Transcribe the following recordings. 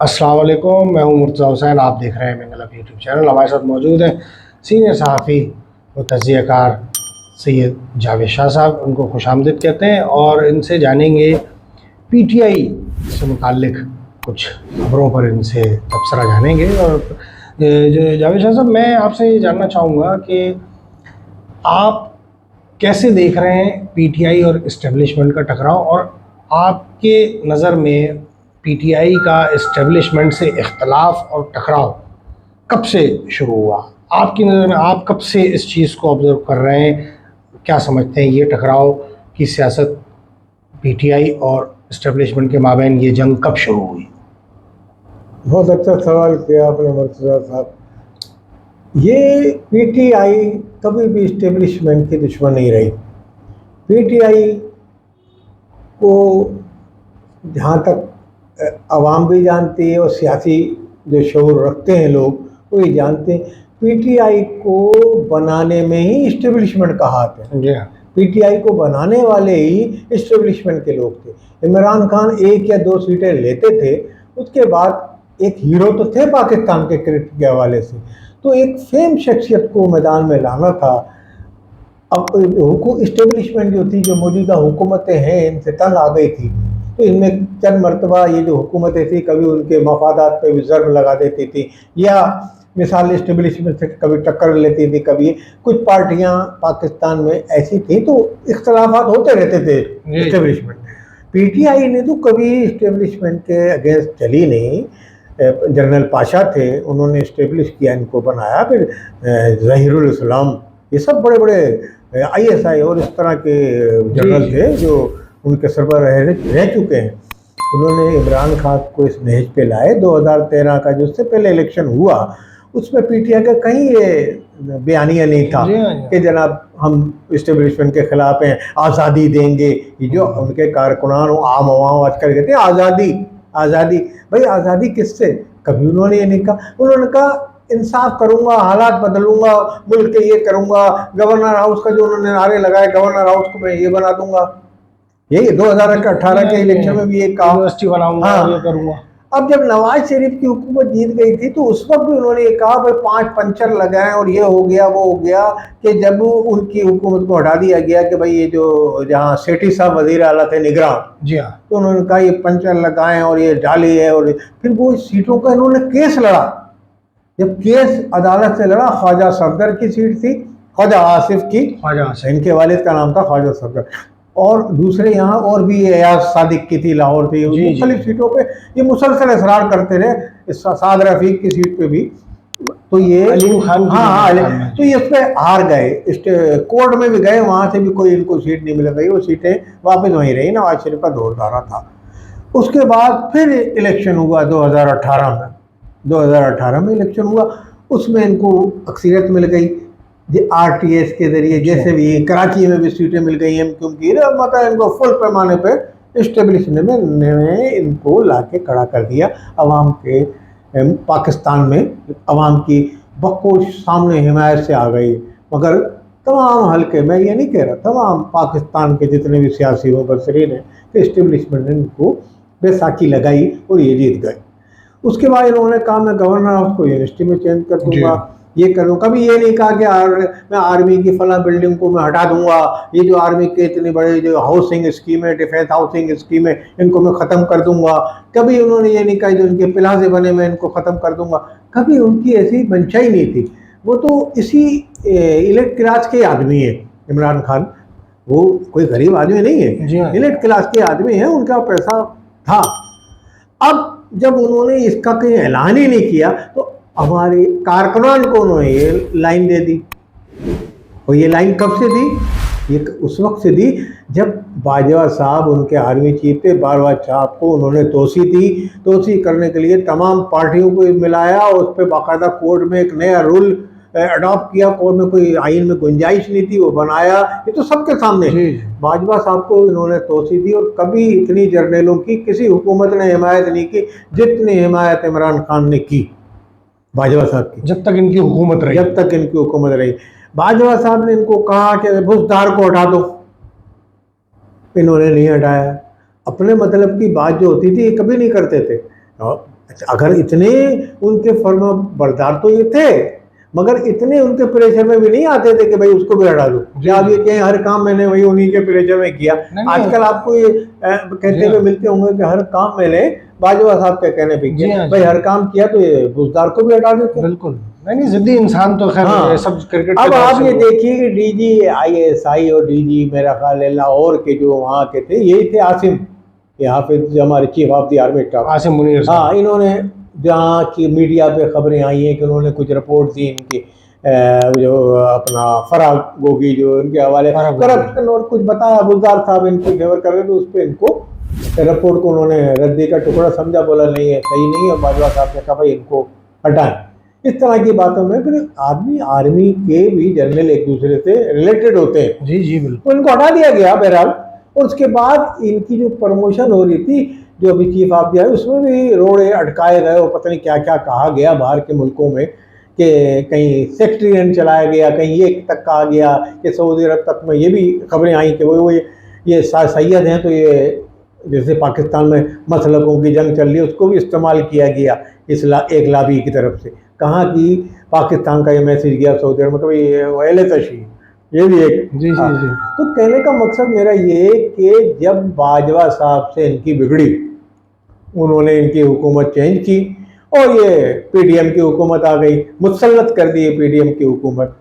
अस्सलाम वालेकुम, मैं हूं मुर्तज़ा हुसैन। आप देख रहे हैं मंगल अप यूट्यूब चैनल। हमारे साथ मौजूद हैं सीनियर सहाफ़ी व तज़कियाकार सैयद जावेद शाह साहब। उनको खुशामदीद कहते हैं और इनसे जानेंगे पीटीआई से मुताल्लिक़ कुछ खबरों पर इनसे तबसरा जानेंगे। और जो जावेद शाह साहब, मैं आपसे ये जानना चाहूँगा कि आप कैसे देख रहे हैं पीटीआई और इस्टेब्लिशमेंट का टकराव, और आपके नज़र में पीटीआई का इस्टेब्लिशमेंट से इख्तलाफ और टकराव कब से शुरू हुआ? आपकी नज़र में आप कब से इस चीज़ को ऑब्ज़र्व कर रहे हैं? क्या समझते हैं ये टकराव की सियासत पीटीआई और इस्टेब्लिशमेंट के माबैन ये जंग कब शुरू हुई? बहुत अच्छा सवाल किया आपने मुर्तज़ा साहब। ये पीटीआई कभी भी इस्टेब्लिशमेंट की दुश्मन नहीं रही। पीटीआई को जहाँ तक आवाम भी जानती है और सियासी जो शऊर रखते हैं लोग वो ये जानते हैं, पीटीआई को बनाने में ही इस्टेब्लिशमेंट का हाथ है। जी हाँ। पीटीआई को बनाने वाले ही इस्टेब्लिशमेंट के लोग थे। इमरान खान 1 या 2 सीटें लेते थे, उसके बाद एक हीरो तो थे पाकिस्तान के क्रिकेट के हवाले से, तो एक फेम शख्सियत को मैदान में लाना था। अब इस्टेब्लिशमेंट जो थी, जो मौजूदा हुकूमतें हैं, इनसे तंग आ गई थी, तो इनमें चंद मरतबा ये जो हुकूमतें थी कभी उनके मफादात पे भी ज़र्ब लगा देती थी, या मिसाल इस्टेब्लिशमेंट से कभी टक्कर लेती थी। कभी कुछ पार्टियां पाकिस्तान में ऐसी थी तो इख्तलाफात होते रहते थे इस्टेब्लिशमेंट। पीटीआई ने तो कभी इस्टेब्लिशमेंट के अगेंस्ट चली नहीं। जनरल पाशा थे, उन्होंने इस्टेब्लिश किया, इनको बनाया। फिर ज़हीरुल इस्लाम, ये सब बड़े बड़े आईएसआई और इस तरह के जनरल थे जो उनके सरबर रह चुके हैं। उन्होंने इमरान खान को इस नहज पे लाए। 2013 का जो उससे पहले इलेक्शन हुआ उसमें पीटीआई का कहीं ये बयानिया नहीं था कि जनाब हम इस्टेब्लिशमेंट के खिलाफ हैं, आज़ादी देंगे। ये जो उनके कारकुनान आम आवाम आजकल कहते हैं आज़ादी आज़ादी, भाई आज़ादी किससे? कभी उन्होंने ये नहीं कहा। उन्होंने कहा इंसाफ करूंगा, हालात बदलूंगा, मुल्क के ये करूंगा। गवर्नर हाउस का जो उन्होंने नारे लगाए, गवर्नर हाउस को मैं ये बना दूंगा, यही 2018 के इलेक्शन में भी ये कहा, यूनिवर्सिटी बनाऊंगा, ये करूंगा। अब जब नवाज शरीफ की हुकूमत जीत गई थी तो उस वक्त भी उन्होंने ये कहा भाई 5 पंचर लगाएं और ये हो गया वो हो गया। कि जब उनकी हुकूमत को हटा दिया गया कि भाई ये जो जहाँ सेठी साहब वजीर आला थे निगरान, जी हाँ, तो उन्होंने कहा ये पंचर लगाएं और ये डाली है। और फिर वो सीटों का इन्होंने केस लड़ा। जब केस अदालत से लड़ा, ख्वाजा सफदर की सीट थी, ख्वाजा आसिफ की, इनके वालिद का नाम था ख्वाजा सफदर, और दूसरे यहाँ और भी एयाज सादिक की थी, लाहौर थी। मुख्तलिफ सीटों पे ये मुसलसल इसरार करते रहे। साद रफीक की सीट पे भी तो ये अलीम खान, तो ये उसमें हार गए। कोर्ट में भी गए, वहाँ से भी कोई इनको सीट नहीं मिल गई। वो सीटें वापस वहीं रही। नवाज शरीफ का दौरदारा था। उसके बाद फिर इलेक्शन हुआ 2018 में। 2018 में इलेक्शन हुआ, उसमें इनको अक्सरियत मिल गई आरटीएस के जरिए। जैसे भी कराची में भी सीटें मिल गई हैं, क्योंकि मतलब इनको फुल पैमाने पर इस्टेब्लिशमेंट में इनको ला के खड़ा कर दिया। अवाम के पाकिस्तान में अवाम की बखूश सामने हिमायत से आ गई। मगर तमाम हल्के, मैं ये नहीं कह रहा, तमाम पाकिस्तान के जितने भी सियासी मुबसरीन हैं, तो इस्टेब्लिशमेंट ने इनको बैसाखी लगाई और ये जीत गए। उसके बाद इन्होंने कहा मैं गवर्नर हाउस को यूनिवर्सिटी में चेंज कर दूंगा, ये करूँ। कभी ये नहीं कहा कि मैं आर्मी की फला बिल्डिंग को मैं हटा दूंगा, ये जो आर्मी के इतने बड़े जो हाउसिंग स्कीम है, डिफेंस हाउसिंग स्कीम है, इनको मैं ख़त्म कर दूंगा। कभी उन्होंने ये नहीं कहा जो इनके प्लाजे बने मैं इनको ख़त्म कर दूंगा। कभी उनकी ऐसी मंशा ही नहीं थी। वो तो इसी इलेट क्लास के आदमी है इमरान खान, वो कोई गरीब आदमी नहीं है, इलेट क्लास के आदमी है, उनका पैसा था। अब जब उन्होंने इसका कहीं ऐलान ही नहीं किया तो हमारे कारकुनान को उन्होंने ये लाइन दे दी। और ये लाइन कब से दी? ये उस वक्त से दी जब बाजवा साहब उनके आर्मी चीफ थे। बाजवा साहब को उन्होंने तोसी दी। तोसी करने के लिए तमाम पार्टियों को मिलाया और उस पर बाकायदा कोर्ट में एक नया रूल अडॉप्ट किया। कोर्ट में कोई आइन में गुंजाइश नहीं थी, वो बनाया। ये तो सबके सामने बाजवा साहब को इन्होंने तोसी दी। और कभी इतनी जर्नलों की किसी हुकूमत ने हिमायत नहीं की जितनी हिमायत इमरान खान ने की बाजवा साहब की, जब तक इनकी हुकूमत रही। जब तक इनकी हुकूमत रही। बाजवा साहब ने इनको कहा कि बुज़दार को हटा दो, इन्होंने नहीं हटाया। अपने मतलब की बात जो होती थी ये कभी नहीं करते थे। अच्छा, अगर इतने उनके फर्मा बरदार तो ये थे, मगर इतने उनके प्रेशर में भी नहीं आते थे कि भाई उसको भी हटा दो। या आप ये कहें हर काम मैंने वही उन्हीं के प्रेशर में किया। नहीं, आजकल आपको ये कहते हुए मिलते होंगे कि हर काम मैंने बाजवा साहब के कहने पे जी किया। हाँ, भाई जी। हर काम किया तो ये बुजदार को भी हटा देते। बिल्कुल नहीं, जिद्दी इंसान तो खैर हाँ। ये सब क्रिकेट के अब दौर आप से ये वो- देखिए कि डीजी आईएसआई और डीजी मेरा ख्याल है लाहौर के जो वहाँ के थे, यही थे आसिम, यहाँ पे जो हमारे chief of the army staff. Asim Munir साहब। हाँ, इन्होंने जहाँ की मीडिया पे खबरें आई हैं कि उन्होंने कुछ रिपोर्ट दी इनकी जो अपना फराग गोगी जो इनके हवाले फराग गोगी। करप्शन और कुछ बताया, बुजदार साहब इनकी फेवर कर रहे थे, उस पर इनको रिपोर्ट को उन्होंने रद्दी का टुकड़ा समझा, बोला नहीं है, सही नहीं है। बाजवा साहब ने कहा भाई इनको हटाएं। इस तरह की बातों में फिर आदमी आर्मी के भी जनरल एक दूसरे से रिलेटेड होते हैं, जी जी बिल्कुल। तो इनको हटा दिया गया बहरहाल। और उसके बाद इनकी जो प्रमोशन हो रही थी, जो अभी चीफ ऑफ दिया, उसमें भी रोड़े अटकाए गए और पता नहीं क्या क्या कहा गया बाहर के मुल्कों में, कि कहीं सेक्रेटेरियन चलाया गया, कहीं ये तक कहा गया कि सऊदी अरब तक में ये भी खबरें आई कि वो ये सैयद हैं, तो ये जैसे पाकिस्तान में मसलकों की जंग चल रही है उसको भी इस्तेमाल किया गया इस एक लाबी की तरफ से। कहाँ की पाकिस्तान का ये मैसेज गया सऊदी अरब, मतलब ये अहले तशरीह, ये भी एक। जी जी जी। तो कहने का मकसद मेरा ये कि जब बाजवा साहब से इनकी बिगड़ी, उन्होंने इनकी हुकूमत चेंज की और ये पीडीएम की हुकूमत आ गई, मुसल्लत कर दी पीडीएम की हुकूमत,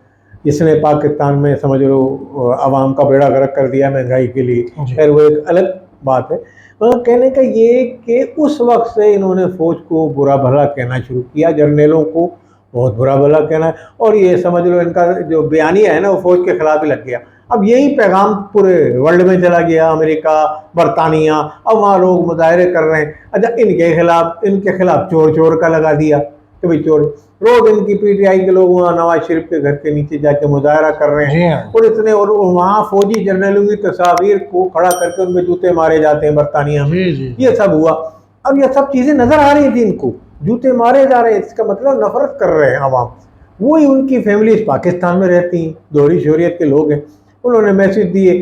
जिसने पाकिस्तान में समझ लो आवाम का बेड़ा गर्क कर दिया महंगाई के लिए। खैर वो एक अलग बात है। मगर कहने का ये कि उस वक्त से इन्होंने फौज को बुरा भला कहना शुरू किया, जर्नलों को बहुत बुरा भला कहना, और ये समझ लो इनका जो बयानिया है ना वो फौज के खिलाफ ही लग गया। अब यही पैगाम पूरे वर्ल्ड में चला गया, अमेरिका, बरतानिया, अब वहाँ लोग मुजाहरे कर रहे हैं। अच्छा, इनके खिलाफ चोर चोर का लगा दिया कि भाई चोर, रोज इनकी पीटीआई के लोग वहाँ नवाज शरीफ के घर के नीचे जाके मुजाहरा कर रहे जी हैं, हाँ। और इतने, और वहाँ फौजी जनरलों की तस्वीर को खड़ा करके उनमें जूते मारे जाते हैं बरतानिया में। जी जी। ये सब हुआ। अब ये सब चीजें नजर आ रही थी इनको, जूते मारे जा रहे हैं, इसका मतलब नफरत कर रहे हैं आवाम। वही उनकी फैमिलीज पाकिस्तान में रहती हैं, दोहरी शोरियत के लोग हैं, उन्होंने मैसेज दिए।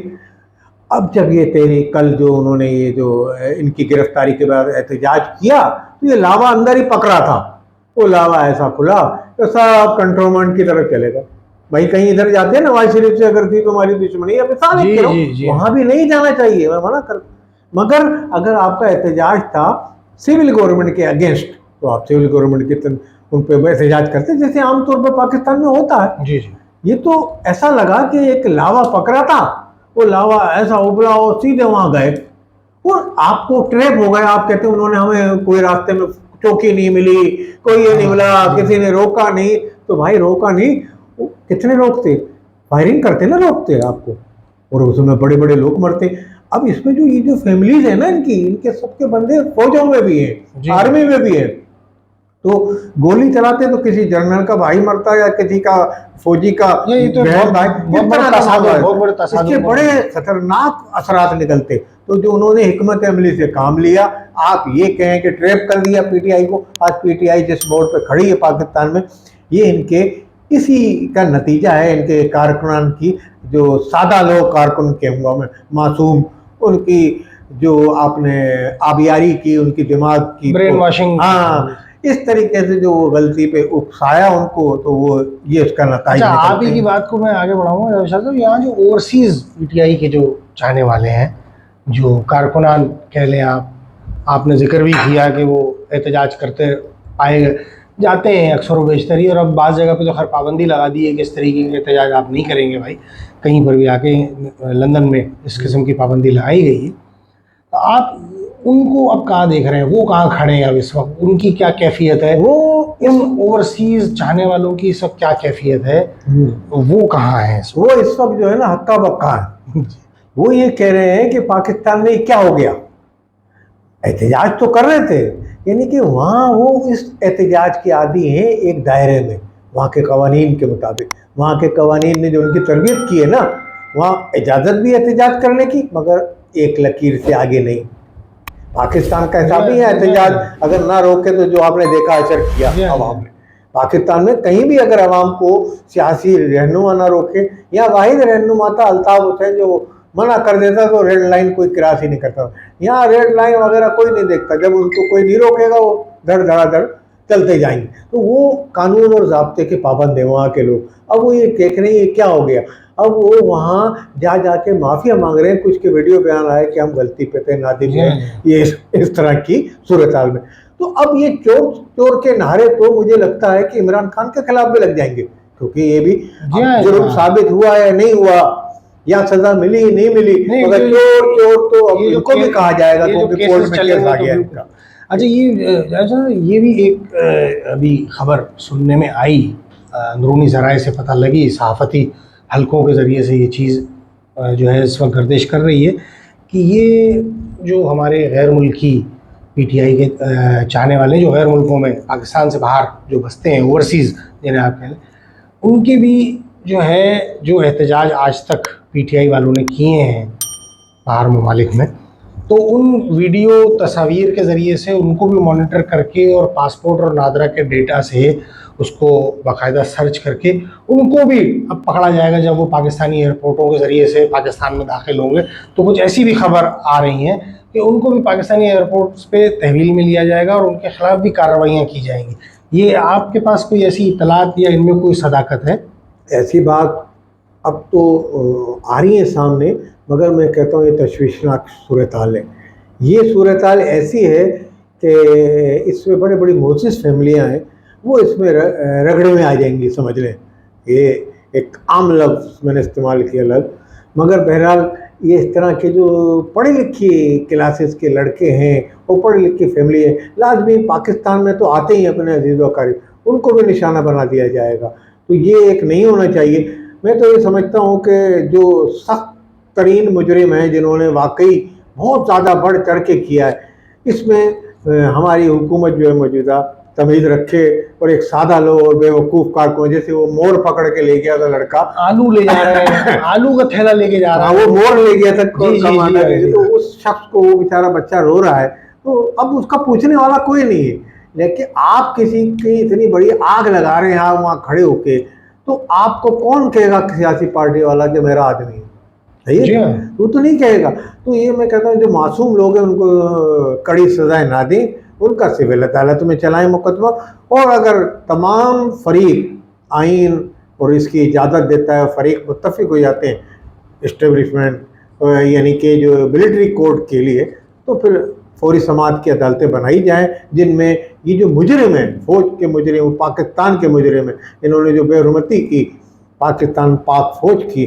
अब जब ये तेरी कल जो उन्होंने ये जो इनकी गिरफ्तारी के बाद एहतजाज किया, तो ये लावा अंदर ही पकड़ा था, वो लावा ऐसा खुला तो सब कंट्रोलमेंट की तरफ चलेगा। भाई कहीं इधर जाते हैं नवाज शरीफ से अगर थी तुम्हारी दुश्मनी, अब साबित करो, वहां भी नहीं जाना चाहिए, मैं मना कर। मगर अगर आपका एहतजाज था सिविल गवर्नमेंट के अगेंस्ट, तो आप सिविल गवर्नमेंट के उन पर एहतजाज करते जैसे आमतौर पर पाकिस्तान में होता है। जी जी। ये तो ऐसा लगा कि एक लावा पकड़ा था, वो लावा ऐसा उबला और सीधे वहां गए और आपको ट्रैप हो गए। आप कहते हैं उन्होंने हमें कोई रास्ते में चौकी नहीं मिली, कोई ये नहीं मिला, किसी ने रोका नहीं, तो भाई रोका नहीं, कितने रोकते, फायरिंग करते ना, रोकते आपको, और उसमें बड़े बड़े लोग मरते। अब इसमें जो ये जो फैमिलीज है ना इनके सबके बंदे फौजों में भी हैं, आर्मी में भी है, तो गोली चलाते तो किसी जनरल का भाई मरता या किसी का फौजी का बहन भाई, इसके बड़े खतरनाक असरात निकलते। तो जो उन्होंने हिकमत अमली से काम लिया, आप ये कहें कि ट्रैप कर दिया पीटीआई को। आज पीटीआई जिस मोड़ पे खड़ी है पाकिस्तान में, ये इनके इसी का नतीजा है, इनके कारकुनान की, जो सादा लोग कारकुन कहूँगा मैं, मासूम, उनकी जो आपने आबियारी की, उनकी दिमाग की ब्रेन वॉशिंग, हाँ, इस तरीके से जो गलती पे उकसाया उनको, तो वो ये उसका नतीजा। अच्छा, आप ही की बात को मैं आगे बढ़ाऊंगा रविशा साहब। यहाँ जो ओवरसीज पीटीआई के जो चाहने वाले हैं, जो कारकुनान कह लें आप, आपने जिक्र भी किया कि वो एहतजाज करते पाए जाते हैं अक्सर बेशतरी, और अब बाज़ जगह पे तो खैर पाबंदी लगा दी है कि इस तरीके के एहतजाज आप नहीं करेंगे भाई, कहीं पर भी आके लंदन में इस किस्म की पाबंदी लगाई गई है। तो आप उनको अब कहाँ देख रहे हैं, वो कहाँ खड़े हैं अब इस वक्त, उनकी क्या कैफियत है, वो इन ओवरसीज चाहने वालों की सब क्या कैफियत है, वो कहाँ है? वो इस वक्त जो है ना हक्का बक्का है। वो ये कह रहे हैं कि पाकिस्तान में क्या हो गया, एहतजाज तो कर रहे थे, यानी कि वहाँ वो इस एहतजाज के आदी हैं एक दायरे में, वहाँ के कवानीन के मुताबिक। वहाँ के कवानीन ने जो उनकी तरबियत की है ना, वहाँ इजाज़त भी एहतजाज करने की, मगर एक लकीर से आगे नहीं। पाकिस्तान का हिसाब नहीं है एहतजाज अगर ना रोके तो जो आपने देखा असर किया अवाम ने। पाकिस्तान में कहीं भी अगर अवाम को सियासी रहनुमा ना रोके, या वाहिद रहनुमा था अल्ताफ हुसैन जो मना कर देता तो रेड लाइन कोई क्रॉस ही नहीं करता। यहाँ रेड लाइन वगैरह कोई नहीं देखता, जब उनको कोई नहीं रोकेगा वो धड़ धड़ाधड़ चलते जाएंगे। तो वो कानून और ज़ाब्ते के पाबंद हैं वहाँ के लोग। अब वो ये देख रहे हैं ये क्या हो गया, अब वो वहाँ जा जाके माफ़िया मांग रहे हैं। कुछ के वीडियो बयान आए कि हम गलती पे थे, नादिम हैं, ये इस तरह की सूरत हाल में। तो अब ये चोर चोर के नारे तो मुझे लगता है कि इमरान खान के खिलाफ भी लग जाएंगे, क्योंकि ये भी जुर्म साबित हुआ है नहीं हुआ, या सजा मिली नहीं मिली, मगर चोर चोर तो अब इनको भी कहा जाएगा क्योंकि कोर्ट में केस आ गया इनका। अच्छा, ये भी एक अभी खबर सुनने में आई, अंदरूनी ज़राए से पता लगी, सहाफ़ती हलकों के ज़रिए से ये चीज़ जो है इस वक्त गर्दिश कर रही है कि ये जो हमारे गैर मुल्की पीटीआई के चाहने वाले जो गैर मुल्कों में पाकिस्तान से बाहर जो बसते हैं, ओवरसीज़ जिन्हें आप कह लें, उनके भी जो है जो एहतजाज आज तक पीटीआई वालों ने किए हैं बाहर ममालिक में, तो उन वीडियो तस्वीर के ज़रिए से उनको भी मॉनिटर करके और पासपोर्ट और नादरा के डेटा से उसको बाकायदा सर्च करके उनको भी अब पकड़ा जाएगा जब वो पाकिस्तानी एयरपोर्टों के ज़रिए से पाकिस्तान में दाखिल होंगे। तो कुछ ऐसी भी खबर आ रही हैं कि उनको भी पाकिस्तानी एयरपोर्ट्स पे तहवील में लिया जाएगा और उनके ख़िलाफ़ भी कार्रवाइयाँ की जाएंगी। ये आपके पास कोई ऐसी इतलात या इनमें कोई सदाकत है? ऐसी बात अब तो आ रही है सामने, मगर मैं कहता हूँ ये तशवीशनाक सूरत हाल है। ये सूरत हाल ऐसी है कि इसमें बड़ी बड़ी मोजिज़ फैमिलियाँ हैं, वो इसमें रगड़े में आ जाएंगी, समझ लें। ये एक आम लफ्ज़ मैंने इस्तेमाल किया लफ्ज़, मगर बहरहाल ये इस तरह के जो पढ़ी लिखी क्लासेस के लड़के हैं और पढ़ी लिखी फैमिली है, लाजमी पाकिस्तान में तो आते ही अपने अजीज़ व अकारीब, उनको भी निशाना बना दिया जाएगा। तो ये एक नहीं होना चाहिए। मैं तो ये समझता हूँ कि जो सख्त तरीन मुजरिम हैं, जिन्होंने वाकई बहुत ज़्यादा बढ़ चढ़ के किया है, इसमें हमारी हुकूमत जो है मौजूदा तमीज़ रखे और एक सादा लो और बेवकूफ़ कारकुन, जैसे वो मोर पकड़ के ले गया था लड़का, आलू ले जा रहे हैं, आलू का थैला लेके जा रहा है, वो मोर ले गया था तो उस शख्स को, वो बेचारा बच्चा रो रहा है, तो अब उसका पूछने वाला कोई नहीं है। लेकिन आप किसी की इतनी बड़ी आग लगा रहे हैं आप वहाँ खड़े होके, तो आपको कौन कहेगा सियासी पार्टी वाला कि मेरा आदमी है? वो तो नहीं कहेगा। तो ये मैं कहता हूँ जो मासूम लोग हैं उनको कड़ी सजाएं ना दें, उनका सिविल अदालत में चलाएं मुकदमा, और अगर तमाम फरीक आइन और इसकी इजाज़त देता है, फरीक मुत्तफिक हो जाते हैं इस्टेब्लिशमेंट यानी कि जो मिलिट्री कोर्ट के लिए, तो फिर फौरी समात की अदालतें बनाई जाएं, जिनमें ये जो मुजरिम हैं, फौज के मुजरिम, पाकिस्तान के मुजरिम हैं, इन्होंने जो बेहुरमती की पाकिस्तान पाक फौज की,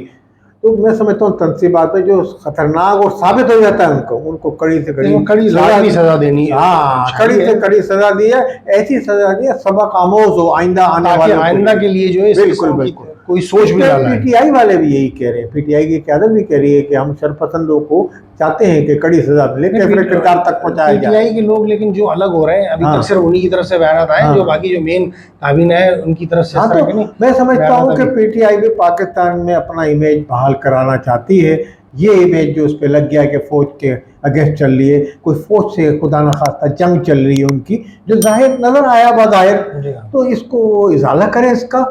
तो मैं समझता हूँ तनसीबात में जो खतरनाक और साबित हो जाता है उनको कड़ी से कड़ी सजा देनी है। हाँ, कड़ी से कड़ी सजा दी है, ऐसी सजा दी है सबक आमोज हो आइंदा आने वाले आइंदा के लिए जो है बिल्कुल बिल्कुल कोई सोच भी डाला है। पीटीआई वाले भी यही कह रहे हैं, पीटीआई की क़यादत भी कह रही है कि हम शरपसंदों को चाहते हैं कि कड़ी सजा मिले, किरदार तक पहुँचाया जाए। पीटीआई के लोग लेकिन जो अलग हो रहे हैं अभी तक सिर्फ उन्हीं की तरफ से बयान आए, जो बाकी जो मेन काबिना है उनकी तरफ से तो मैं समझता हूँ कि पीटीआई भी पाकिस्तान में अपना इमेज बहाल कराना चाहती है। ये इमेज जो उस पर लग गया कि फ़ौज के अगेंस्ट चल रही है, कोई फ़ौज से खुदा न खास्ता जंग चल रही है उनकी, जो जाहिर नज़र आया बज़ाहिर, तो इसको इजाला करें इसका।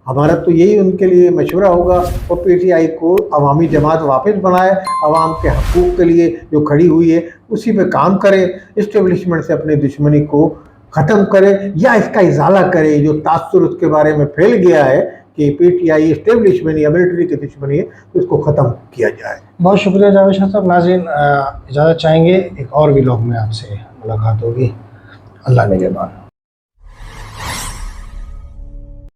हमारा तो यही उनके लिए मशवरा होगा, और पीटीआई को अवामी जमात वापस बनाए, अवाम के हकूक़ के लिए जो खड़ी हुई है उसी पे काम करे, इस्टेब्लिशमेंट से अपनी दुश्मनी को ख़त्म करे या इसका इजाला करे। जो तासुर उसके बारे में फैल गया है कि पीटीआई इस्टेब्लिशमेंट या मिलिट्री की दुश्मनी है, तो इसको ख़त्म किया जाए। बहुत शुक्रिया जावेद शाह साहब। नाज़रीन, इजाज़त चाहेंगे, एक और व्लॉग में आपसे मुलाकात होगी। अल्लाह निगहबान।